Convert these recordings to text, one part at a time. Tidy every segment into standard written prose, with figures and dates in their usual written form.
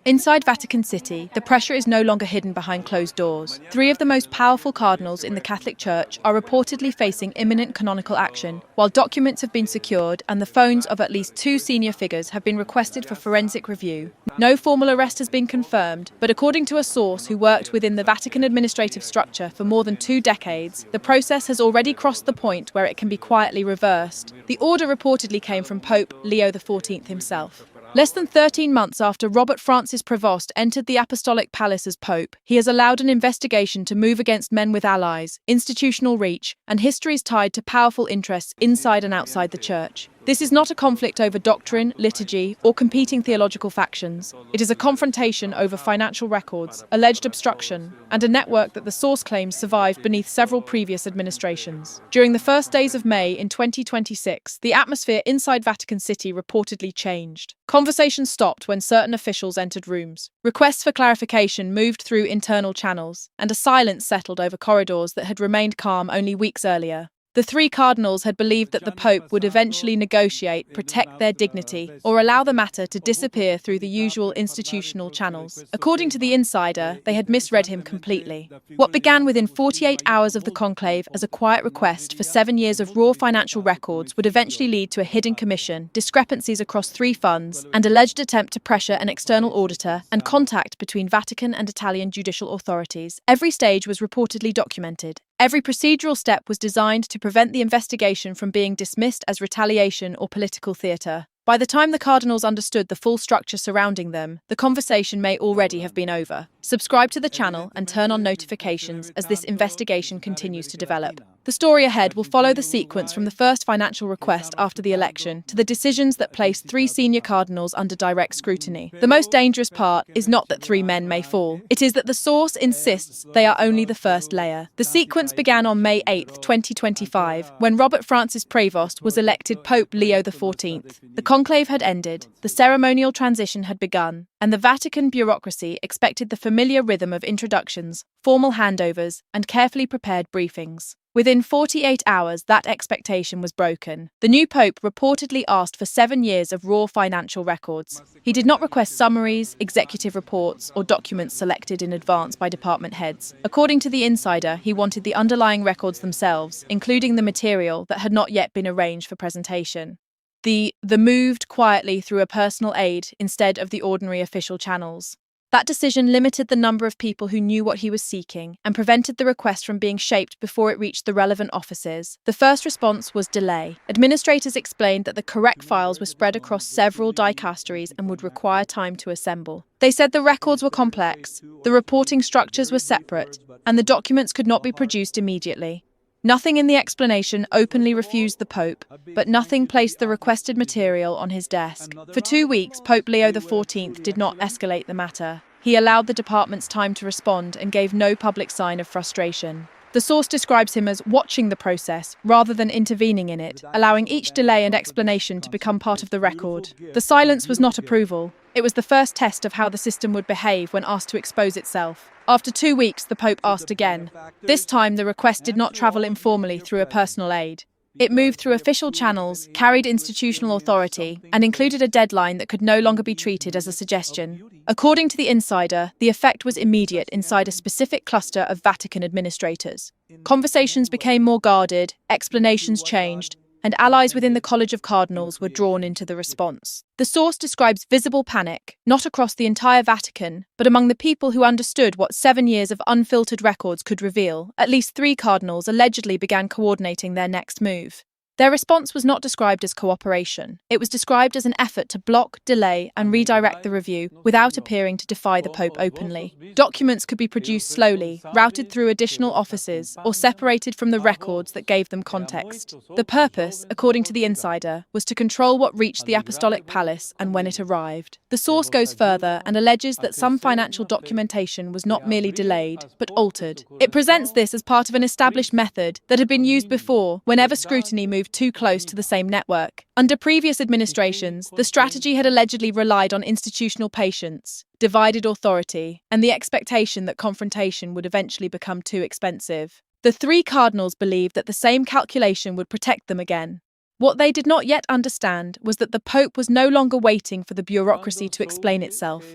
Inside Vatican City, the pressure is no longer hidden behind closed doors. Three of the most powerful cardinals in the Catholic Church are reportedly facing imminent canonical action, while documents have been secured and the phones of at least two senior figures have been requested for forensic review. No formal arrest has been confirmed, but according to a source who worked within the Vatican administrative structure for more than 2 decades, the process has already crossed the point where it can be quietly reversed. The order reportedly came from Pope Leo XIV himself. Less than 13 months after Robert Francis Prevost entered the Apostolic Palace as Pope, he has allowed an investigation to move against men with allies, institutional reach, and histories tied to powerful interests inside and outside the Church. This is not a conflict over doctrine, liturgy, or competing theological factions. It is a confrontation over financial records, alleged obstruction, and a network that the source claims survived beneath several previous administrations. During the first days of May in 2026, the atmosphere inside Vatican City reportedly changed. Conversations stopped when certain officials entered rooms. Requests for clarification moved through internal channels, and a silence settled over corridors that had remained calm only weeks earlier. The three cardinals had believed that the Pope would eventually negotiate, protect their dignity, or allow the matter to disappear through the usual institutional channels. According to the insider, they had misread him completely. What began within 48 hours of the conclave as a quiet request for 7 years of raw financial records would eventually lead to a hidden commission, discrepancies across 3 funds, and alleged attempt to pressure an external auditor, and contact between Vatican and Italian judicial authorities. Every stage was reportedly documented. Every procedural step was designed to prevent the investigation from being dismissed as retaliation or political theatre. By the time the cardinals understood the full structure surrounding them, the conversation may already have been over. Subscribe to the channel and turn on notifications as this investigation continues to develop. The story ahead will follow the sequence from the first financial request after the election to the decisions that placed 3 senior cardinals under direct scrutiny. The most dangerous part is not that 3 men may fall. It is that the source insists they are only the first layer. The sequence began on May 8, 2025, when Robert Francis Prevost was elected Pope Leo XIV. The conclave had ended, the ceremonial transition had begun, and the Vatican bureaucracy expected the familiar rhythm of introductions, formal handovers, and carefully prepared briefings. Within 48 hours, that expectation was broken. The new pope reportedly asked for 7 years of raw financial records. He did not request summaries, executive reports, or documents selected in advance by department heads. According to the insider, he wanted the underlying records themselves, including the material that had not yet been arranged for presentation. The moved quietly through a personal aide instead of the ordinary official channels. That decision limited the number of people who knew what he was seeking and prevented the request from being shaped before it reached the relevant offices. The first response was delay. Administrators explained that the correct files were spread across several dicasteries and would require time to assemble. They said the records were complex, the reporting structures were separate, and the documents could not be produced immediately. Nothing in the explanation openly refused the Pope, but nothing placed the requested material on his desk. For 2 weeks, Pope Leo XIV did not escalate the matter. He allowed the departments time to respond and gave no public sign of frustration. The source describes him as watching the process rather than intervening in it, allowing each delay and explanation to become part of the record. The silence was not approval. It was the first test of how the system would behave when asked to expose itself. After 2 weeks, the Pope asked again. This time, the request did not travel informally through a personal aide. It moved through official channels, carried institutional authority, and included a deadline that could no longer be treated as a suggestion. According to the insider, the effect was immediate inside a specific cluster of Vatican administrators. Conversations became more guarded, explanations changed, and allies within the College of Cardinals were drawn into the response. The source describes visible panic, not across the entire Vatican, but among the people who understood what 7 years of unfiltered records could reveal. At least 3 cardinals allegedly began coordinating their next move. Their response was not described as cooperation. It was described as an effort to block, delay, and redirect the review without appearing to defy the Pope openly. Documents could be produced slowly, routed through additional offices, or separated from the records that gave them context. The purpose, according to the insider, was to control what reached the Apostolic Palace and when it arrived. The source goes further and alleges that some financial documentation was not merely delayed, but altered. It presents this as part of an established method that had been used before whenever scrutiny moved too close to the same network. Under previous administrations, the strategy had allegedly relied on institutional patience, divided authority, and the expectation that confrontation would eventually become too expensive. The 3 cardinals believed that the same calculation would protect them again. What they did not yet understand was that the Pope was no longer waiting for the bureaucracy to explain itself.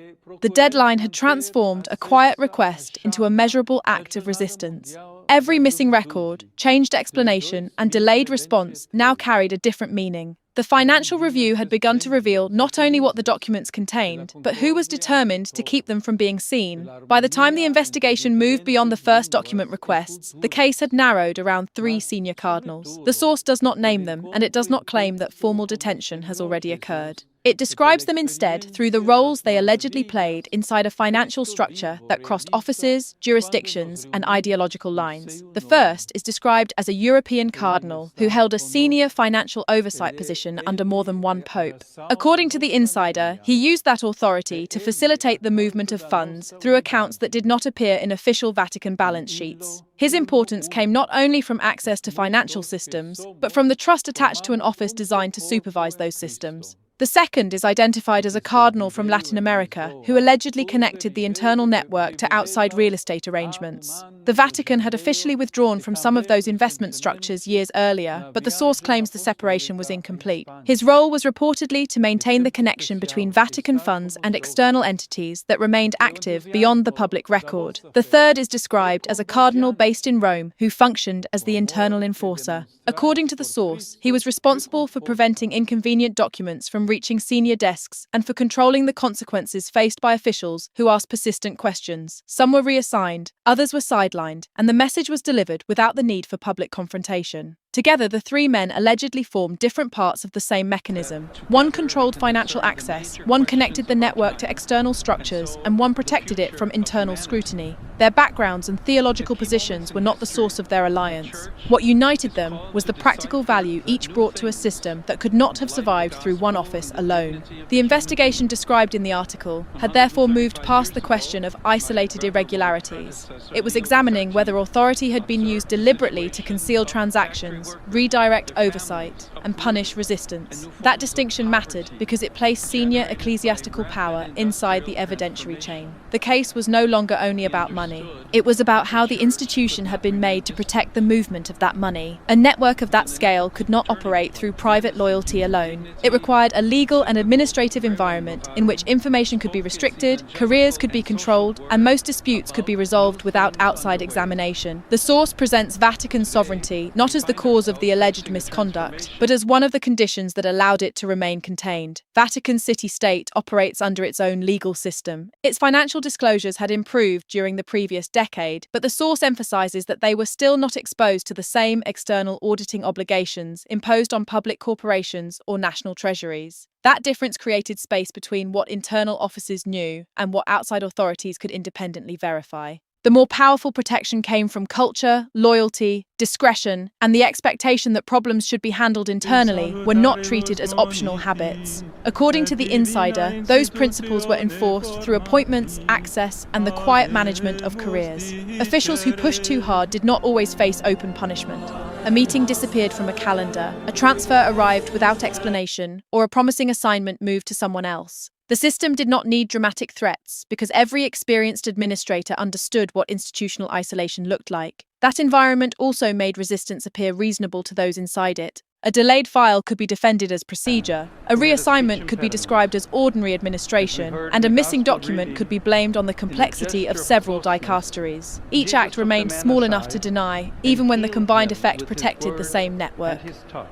The deadline had transformed a quiet request into a measurable act of resistance. Every missing record, changed explanation, and delayed response now carried a different meaning. The financial review had begun to reveal not only what the documents contained, but who was determined to keep them from being seen. By the time the investigation moved beyond the first document requests, the case had narrowed around 3 senior cardinals. The source does not name them, and it does not claim that formal detention has already occurred. It describes them instead through the roles they allegedly played inside a financial structure that crossed offices, jurisdictions, and ideological lines. The first is described as a European cardinal who held a senior financial oversight position under more than one pope. According to the insider, he used that authority to facilitate the movement of funds through accounts that did not appear in official Vatican balance sheets. His importance came not only from access to financial systems, but from the trust attached to an office designed to supervise those systems. The second is identified as a cardinal from Latin America who allegedly connected the internal network to outside real estate arrangements. The Vatican had officially withdrawn from some of those investment structures years earlier, but the source claims the separation was incomplete. His role was reportedly to maintain the connection between Vatican funds and external entities that remained active beyond the public record. The third is described as a cardinal based in Rome who functioned as the internal enforcer. According to the source, he was responsible for preventing inconvenient documents from reaching senior desks and for controlling the consequences faced by officials who asked persistent questions. Some were reassigned, others were sidelined, and the message was delivered without the need for public confrontation. Together, the 3 men allegedly formed different parts of the same mechanism. One controlled financial access, one connected the network to external structures, and one protected it from internal scrutiny. Their backgrounds and theological positions were not the source of their alliance. What united them was the practical value each brought to a system that could not have survived through one office alone. The investigation described in the article had therefore moved past the question of isolated irregularities. It was examining whether authority had been used deliberately to conceal transactions, redirect oversight, and punish resistance. That distinction mattered because it placed senior ecclesiastical power inside the evidentiary chain. The case was no longer only about money. It was about how the institution had been made to protect the movement of that money. A network of that scale could not operate through private loyalty alone. It required a legal and administrative environment in which information could be restricted, careers could be controlled, and most disputes could be resolved without outside examination. The source presents Vatican sovereignty not as the cause of the alleged misconduct, but as one of the conditions that allowed it to remain contained. Vatican city-state operates under its own legal system. Its financial disclosures had improved during the previous decade, but the source emphasizes that they were still not exposed to the same external auditing obligations imposed on public corporations or national treasuries. That difference created space between what internal offices knew and what outside authorities could independently verify. The more powerful protection came from culture, loyalty, discretion, and the expectation that problems should be handled internally were not treated as optional habits. According to the insider, those principles were enforced through appointments, access, and the quiet management of careers. Officials who pushed too hard did not always face open punishment. A meeting disappeared from a calendar, a transfer arrived without explanation, or a promising assignment moved to someone else. The system did not need dramatic threats because every experienced administrator understood what institutional isolation looked like. That environment also made resistance appear reasonable to those inside it. A delayed file could be defended as procedure, a reassignment could be described as ordinary administration, and a missing document could be blamed on the complexity of several dicasteries. Each act remained small enough to deny, even when the combined effect protected the same network.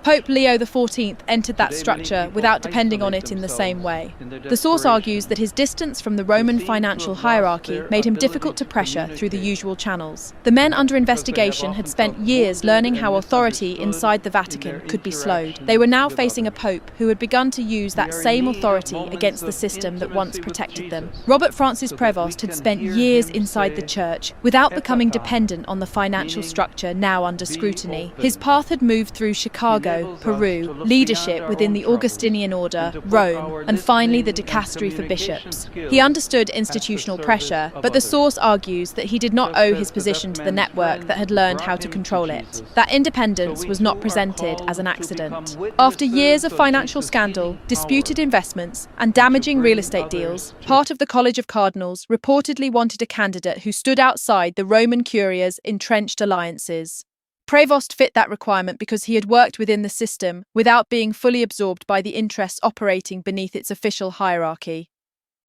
Pope Leo XIV entered that structure without depending on it in the same way. The source argues that his distance from the Roman financial hierarchy made him difficult to pressure through the usual channels. The men under investigation had spent years learning how authority inside the Vatican could be slowed. They were now facing a pope who had begun to use that same authority against the system that once protected them. Robert Francis Prevost had spent years inside the church without becoming dependent on the financial structure now under scrutiny. His path had moved through Chicago, Peru, leadership within the Augustinian order, Rome, and finally the dicastery for bishops. He understood institutional pressure, but the source argues that he did not owe his position to the network that had learned how to control it. That independence was not presented as an accident. After years of financial scandal, disputed investments, and damaging real estate deals, part of the College of Cardinals reportedly wanted a candidate who stood outside the Roman Curia's entrenched alliances. Prevost fit that requirement because he had worked within the system without being fully absorbed by the interests operating beneath its official hierarchy.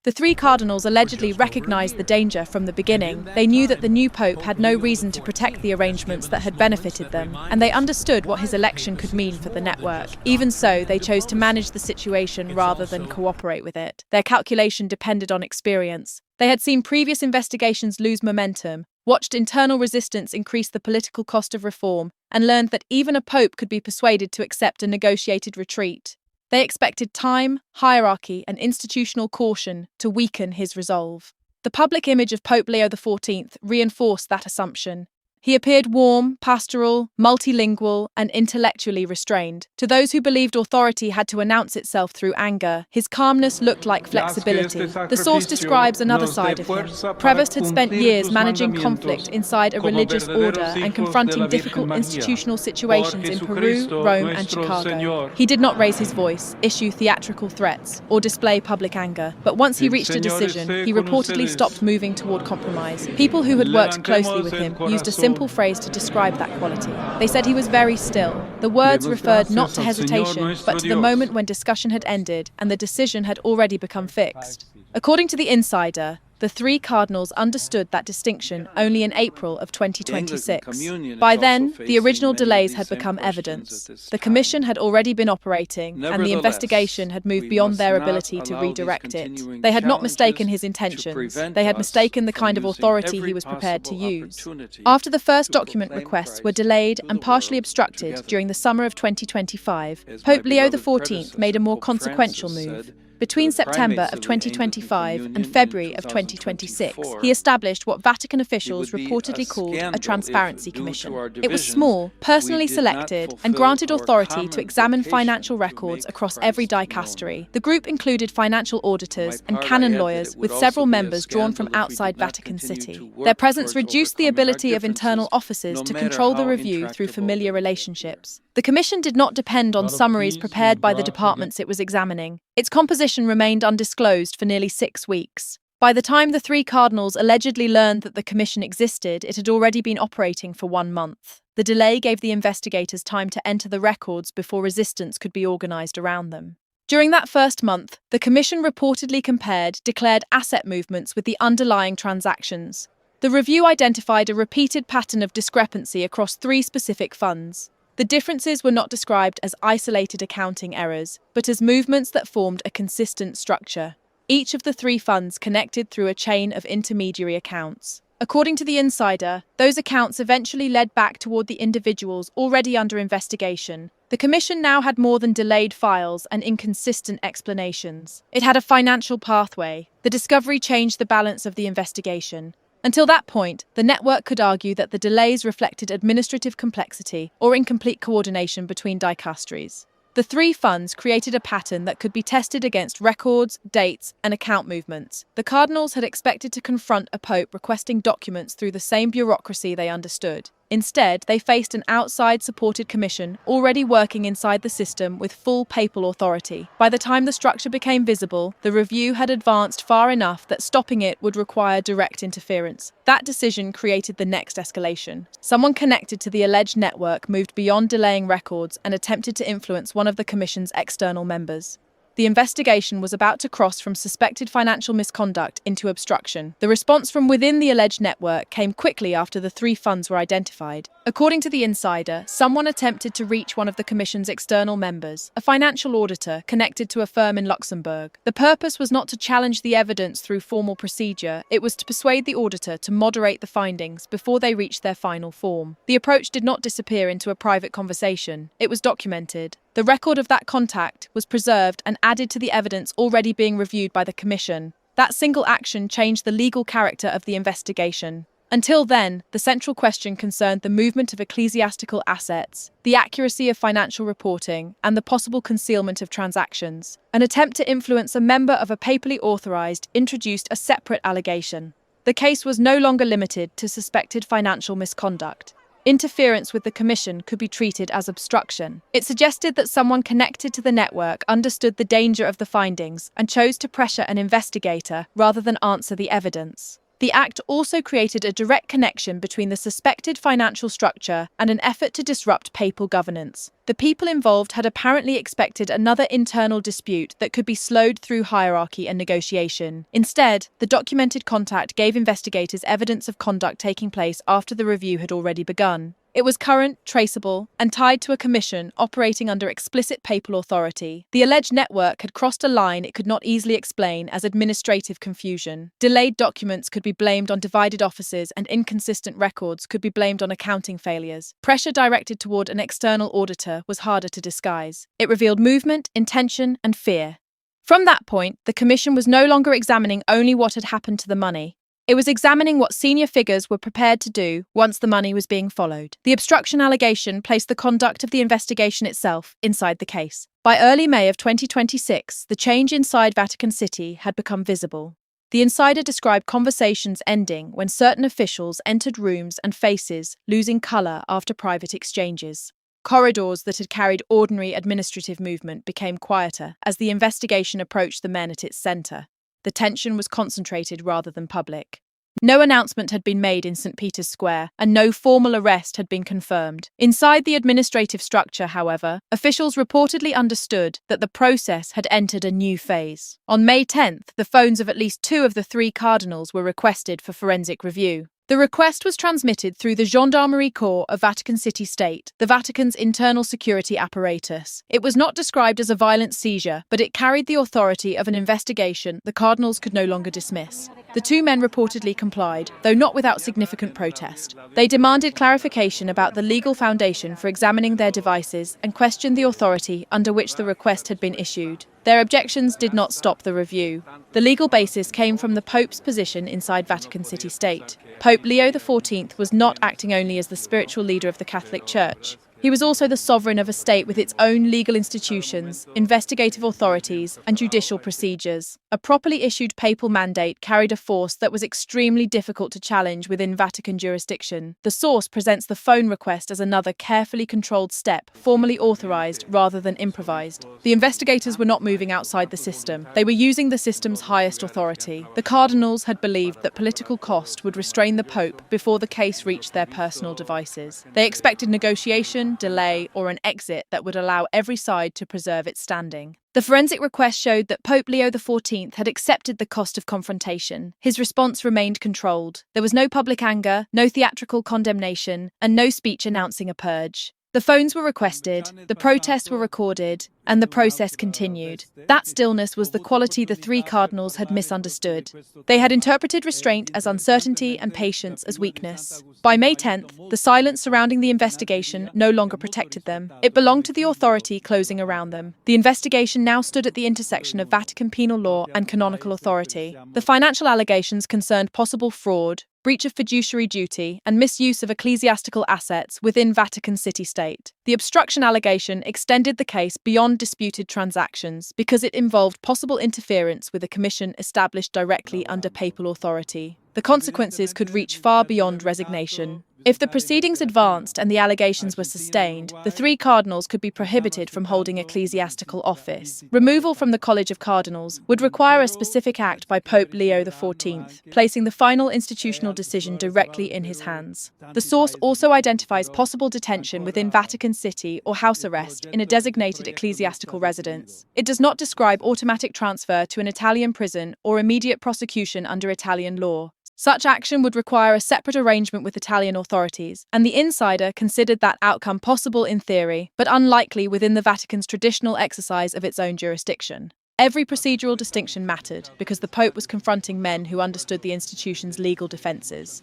The three cardinals allegedly recognized the danger from the beginning. They knew that the new pope had no reason to protect the arrangements that had benefited them, and they understood what his election could mean for the network. Even so, they chose to manage the situation rather than cooperate with it. Their calculation depended on experience. They had seen previous investigations lose momentum, watched internal resistance increase the political cost of reform, and learned that even a pope could be persuaded to accept a negotiated retreat. They expected time, hierarchy, and institutional caution to weaken his resolve. The public image of Pope Leo XIV reinforced that assumption. He appeared warm, pastoral, multilingual, and intellectually restrained. To those who believed authority had to announce itself through anger, his calmness looked like flexibility. The source describes another side of him. Prevost had spent years managing conflict inside a religious order and confronting difficult institutional situations in Peru, Rome, and Chicago. He did not raise his voice, issue theatrical threats, or display public anger, but once he reached a decision, he reportedly stopped moving toward compromise. People who had worked closely with him used a simple phrase to describe that quality. They said he was very still. The words referred not to hesitation, but to the moment when discussion had ended and the decision had already become fixed. According to the insider, the three cardinals understood that distinction only in April of 2026. By then, the original delays had become evidence. The commission had already been operating, and the investigation had moved beyond their ability to redirect it. They had not mistaken his intentions. They had mistaken the kind of authority he was prepared to use. After the first document requests were delayed and partially obstructed during the summer of 2025, Pope Leo XIV made a more consequential move. Between September of 2025 and February of 2026, he established what Vatican officials reportedly called a transparency commission. It was small, personally selected, and granted authority to examine financial records across every dicastery. The group included financial auditors and canon lawyers, with several members drawn from outside Vatican City. Their presence reduced the ability of internal officers to control the review through familiar relationships. The commission did not depend on summaries prepared by the departments it was examining. Its composition remained undisclosed for nearly 6 weeks. By the time the three cardinals allegedly learned that the commission existed, it had already been operating for 1 month. The delay gave the investigators time to enter the records before resistance could be organized around them. During that first month, the commission reportedly compared declared asset movements with the underlying transactions. The review identified a repeated pattern of discrepancy across 3 specific funds. The differences were not described as isolated accounting errors, but as movements that formed a consistent structure. Each of the 3 funds connected through a chain of intermediary accounts. According to the insider, those accounts eventually led back toward the individuals already under investigation. The commission now had more than delayed files and inconsistent explanations. It had a financial pathway. The discovery changed the balance of the investigation. Until that point, the network could argue that the delays reflected administrative complexity or incomplete coordination between dicasteries. The 3 funds created a pattern that could be tested against records, dates, and account movements. The cardinals had expected to confront a pope requesting documents through the same bureaucracy they understood. Instead, they faced an outside-supported commission already working inside the system with full papal authority. By the time the structure became visible, the review had advanced far enough that stopping it would require direct interference. That decision created the next escalation. Someone connected to the alleged network moved beyond delaying records and attempted to influence one of the commission's external members. The investigation was about to cross from suspected financial misconduct into obstruction. The response from within the alleged network came quickly after the 3 funds were identified. According to the insider, someone attempted to reach one of the commission's external members, a financial auditor connected to a firm in Luxembourg. The purpose was not to challenge the evidence through formal procedure, it was to persuade the auditor to moderate the findings before they reached their final form. The approach did not disappear into a private conversation, it was documented. The record of that contact was preserved and added to the evidence already being reviewed by the commission. That single action changed the legal character of the investigation. Until then, the central question concerned the movement of ecclesiastical assets, the accuracy of financial reporting, and the possible concealment of transactions. An attempt to influence a member of a papally authorized introduced a separate allegation. The case was no longer limited to suspected financial misconduct. Interference with the commission could be treated as obstruction. It suggested that someone connected to the network understood the danger of the findings and chose to pressure an investigator rather than answer the evidence. The act also created a direct connection between the suspected financial structure and an effort to disrupt papal governance. The people involved had apparently expected another internal dispute that could be slowed through hierarchy and negotiation. Instead, the documented contact gave investigators evidence of conduct taking place after the review had already begun. It was current, traceable, and tied to a commission operating under explicit papal authority. The alleged network had crossed a line it could not easily explain as administrative confusion. Delayed documents could be blamed on divided offices, and inconsistent records could be blamed on accounting failures. Pressure directed toward an external auditor was harder to disguise. It revealed movement, intention, and fear. From that point, the commission was no longer examining only what had happened to the money. It was examining what senior figures were prepared to do once the money was being followed. The obstruction allegation placed the conduct of the investigation itself inside the case. By early May of 2026, the change inside Vatican City had become visible. The insider described conversations ending when certain officials entered rooms and faces losing colour after private exchanges. Corridors that had carried ordinary administrative movement became quieter as the investigation approached the men at its centre. The tension was concentrated rather than public. No announcement had been made in St. Peter's Square, and no formal arrest had been confirmed. Inside the administrative structure, however, officials reportedly understood that the process had entered a new phase. On May 10th, the phones of at least 2 of the 3 cardinals were requested for forensic review. The request was transmitted through the Gendarmerie Corps of Vatican City State, the Vatican's internal security apparatus. It was not described as a violent seizure, but it carried the authority of an investigation the cardinals could no longer dismiss. The 2 men reportedly complied, though not without significant protest. They demanded clarification about the legal foundation for examining their devices and questioned the authority under which the request had been issued. Their objections did not stop the review. The legal basis came from the Pope's position inside Vatican City State. Pope Leo XIV was not acting only as the spiritual leader of the Catholic Church. He was also the sovereign of a state with its own legal institutions, investigative authorities, and judicial procedures. A properly issued papal mandate carried a force that was extremely difficult to challenge within Vatican jurisdiction. The source presents the phone request as another carefully controlled step, formally authorized rather than improvised. The investigators were not moving outside the system. They were using the system's highest authority. The cardinals had believed that political cost would restrain the Pope before the case reached their personal devices. They expected negotiation, delay, or an exit that would allow every side to preserve its standing. The forensic request showed that Pope Leo XIV had accepted the cost of confrontation. His response remained controlled. There was no public anger, no theatrical condemnation, and no speech announcing a purge. The phones were requested, the protests were recorded, and the process continued. That stillness was the quality the 3 cardinals had misunderstood. They had interpreted restraint as uncertainty and patience as weakness. By May 10th, the silence surrounding the investigation no longer protected them. It belonged to the authority closing around them. The investigation now stood at the intersection of Vatican penal law and canonical authority. The financial allegations concerned possible fraud, breach of fiduciary duty, and misuse of ecclesiastical assets within Vatican City State. The obstruction allegation extended the case beyond disputed transactions because it involved possible interference with a commission established directly under papal authority. The consequences could reach far beyond resignation. If the proceedings advanced and the allegations were sustained, the 3 cardinals could be prohibited from holding ecclesiastical office. Removal from the College of Cardinals would require a specific act by Pope Leo XIV, placing the final institutional decision directly in his hands. The source also identifies possible detention within Vatican City or house arrest in a designated ecclesiastical residence. It does not describe automatic transfer to an Italian prison or immediate prosecution under Italian law. Such action would require a separate arrangement with Italian authorities, and the insider considered that outcome possible in theory, but unlikely within the Vatican's traditional exercise of its own jurisdiction. Every procedural distinction mattered, because the Pope was confronting men who understood the institution's legal defences.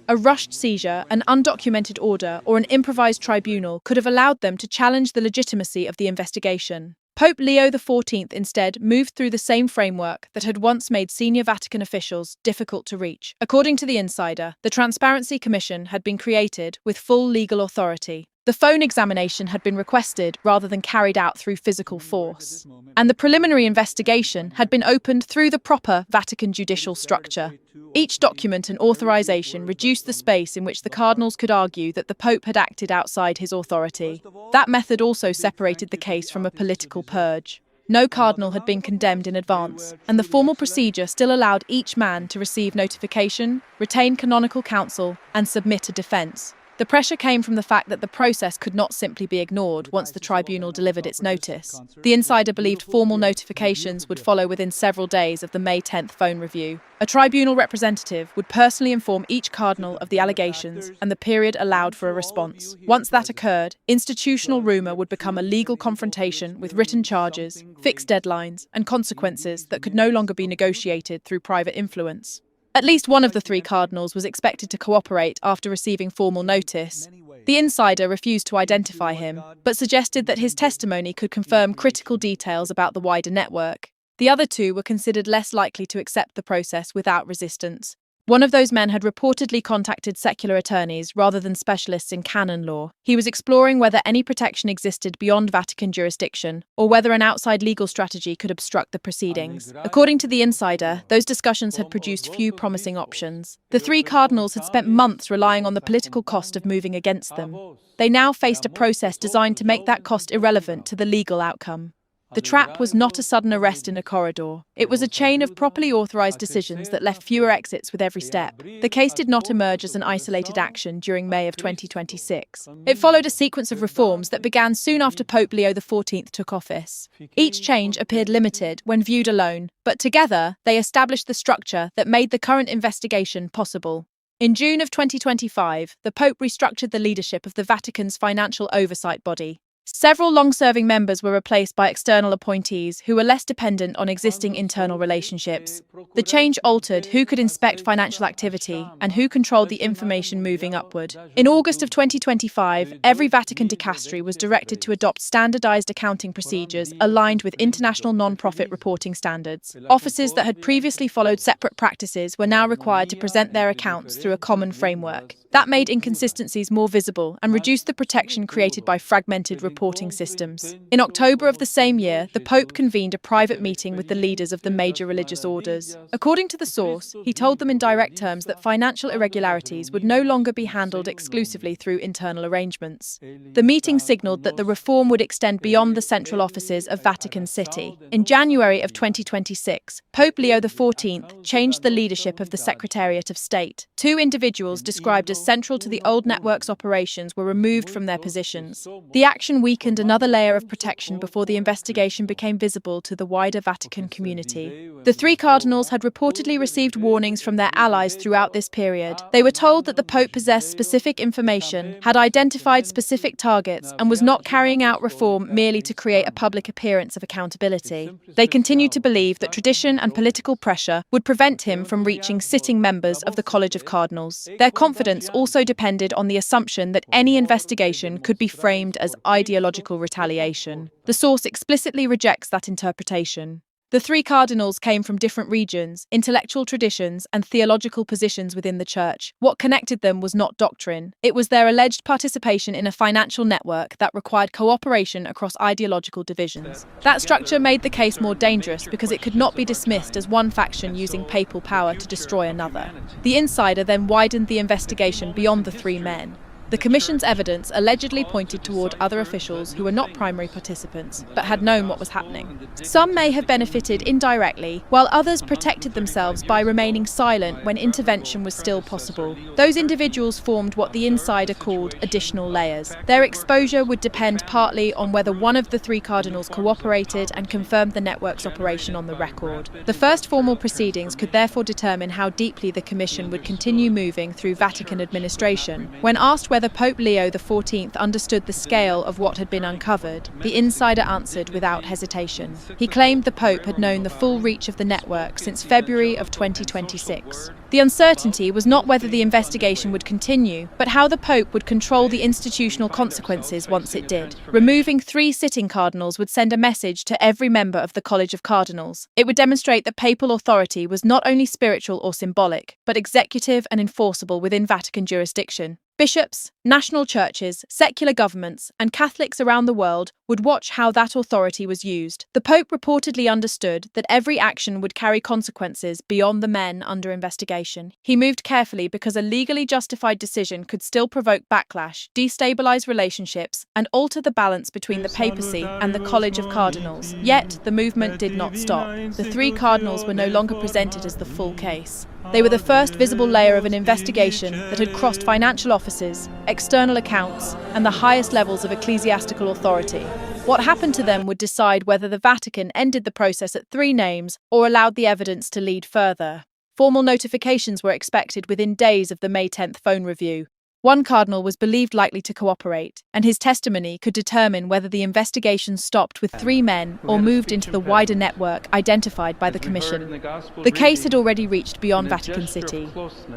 A rushed seizure, an undocumented order, or an improvised tribunal could have allowed them to challenge the legitimacy of the investigation. Pope Leo XIV instead moved through the same framework that had once made senior Vatican officials difficult to reach. According to the insider, the Transparency Commission had been created with full legal authority. The phone examination had been requested rather than carried out through physical force. And the preliminary investigation had been opened through the proper Vatican judicial structure. Each document and authorization reduced the space in which the cardinals could argue that the Pope had acted outside his authority. That method also separated the case from a political purge. No cardinal had been condemned in advance, and the formal procedure still allowed each man to receive notification, retain canonical counsel, and submit a defense. The pressure came from the fact that the process could not simply be ignored once the tribunal delivered its notice. The insider believed formal notifications would follow within several days of the May 10th phone review. A tribunal representative would personally inform each cardinal of the allegations and the period allowed for a response. Once that occurred, institutional rumour would become a legal confrontation with written charges, fixed deadlines, and consequences that could no longer be negotiated through private influence. At least one of the three cardinals was expected to cooperate after receiving formal notice. The insider refused to identify him, but suggested that his testimony could confirm critical details about the wider network. The other two were considered less likely to accept the process without resistance. One of those men had reportedly contacted secular attorneys rather than specialists in canon law. He was exploring whether any protection existed beyond Vatican jurisdiction, or whether an outside legal strategy could obstruct the proceedings. According to the insider, those discussions had produced few promising options. The three cardinals had spent months relying on the political cost of moving against them. They now faced a process designed to make that cost irrelevant to the legal outcome. The trap was not a sudden arrest in a corridor. It was a chain of properly authorised decisions that left fewer exits with every step. The case did not emerge as an isolated action during May of 2026. It followed a sequence of reforms that began soon after Pope Leo XIV took office. Each change appeared limited when viewed alone, but together they established the structure that made the current investigation possible. In June of 2025, the Pope restructured the leadership of the Vatican's financial oversight body. Several long-serving members were replaced by external appointees who were less dependent on existing internal relationships. The change altered who could inspect financial activity and who controlled the information moving upward. In August of 2025, every Vatican dicastery was directed to adopt standardized accounting procedures aligned with international non-profit reporting standards. Offices that had previously followed separate practices were now required to present their accounts through a common framework. That made inconsistencies more visible and reduced the protection created by fragmented reporting systems. In October of the same year, the Pope convened a private meeting with the leaders of the major religious orders. According to the source, he told them in direct terms that financial irregularities would no longer be handled exclusively through internal arrangements. The meeting signalled that the reform would extend beyond the central offices of Vatican City. In January of 2026, Pope Leo XIV changed the leadership of the Secretariat of State. Two individuals described as central to the old network's operations were removed from their positions. The action weakened another layer of protection before the investigation became visible to the wider Vatican community. The three cardinals had reportedly received warnings from their allies throughout this period. They were told that the Pope possessed specific information, had identified specific targets, and was not carrying out reform merely to create a public appearance of accountability. They continued to believe that tradition and political pressure would prevent him from reaching sitting members of the College of Cardinals. Their confidence also depended on the assumption that any investigation could be framed as ideological retaliation. The source explicitly rejects that interpretation. The three cardinals came from different regions, intellectual traditions, and theological positions within the Church. What connected them was not doctrine. It was their alleged participation in a financial network that required cooperation across ideological divisions. That structure made the case more dangerous because it could not be dismissed as one faction using papal power to destroy another. The insider then widened the investigation beyond the three men. The Commission's evidence allegedly pointed toward other officials who were not primary participants, but had known what was happening. Some may have benefited indirectly, while others protected themselves by remaining silent when intervention was still possible. Those individuals formed what the insider called additional layers. Their exposure would depend partly on whether one of the three cardinals cooperated and confirmed the network's operation on the record. The first formal proceedings could therefore determine how deeply the Commission would continue moving through Vatican administration. When asked whether Pope Leo XIV understood the scale of what had been uncovered, the insider answered without hesitation. He claimed the Pope had known the full reach of the network since February of 2026. The uncertainty was not whether the investigation would continue, but how the Pope would control the institutional consequences once it did. Removing three sitting cardinals would send a message to every member of the College of Cardinals. It would demonstrate that papal authority was not only spiritual or symbolic, but executive and enforceable within Vatican jurisdiction. Bishops, national churches, secular governments, and Catholics around the world would watch how that authority was used. The Pope reportedly understood that every action would carry consequences beyond the men under investigation. He moved carefully because a legally justified decision could still provoke backlash, destabilize relationships, and alter the balance between the papacy and the College of Cardinals. Yet, the movement did not stop. The three cardinals were no longer presented as the full case. They were the first visible layer of an investigation that had crossed financial offices, external accounts, and the highest levels of ecclesiastical authority. What happened to them would decide whether the Vatican ended the process at three names or allowed the evidence to lead further. Formal notifications were expected within days of the May 10th phone review. One cardinal was believed likely to cooperate, and his testimony could determine whether the investigation stopped with three men or moved into the wider network identified by the Commission. The case had already reached beyond Vatican City.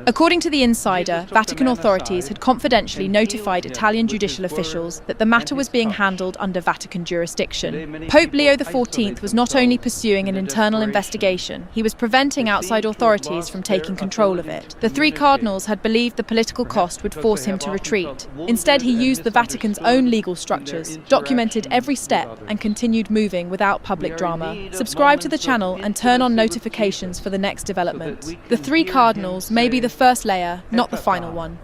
According to the insider, Vatican authorities had confidentially notified Italian judicial officials that the matter was being handled under Vatican jurisdiction. Pope Leo XIV was not only pursuing an internal investigation, he was preventing outside authorities from taking control of it. The three cardinals had believed the political cost would force him to retreat. Instead, he used the Vatican's own legal structures, documented every step, and continued moving without public drama. Subscribe to the channel and turn on notifications for the next development. The three cardinals may be the first layer, not the final one.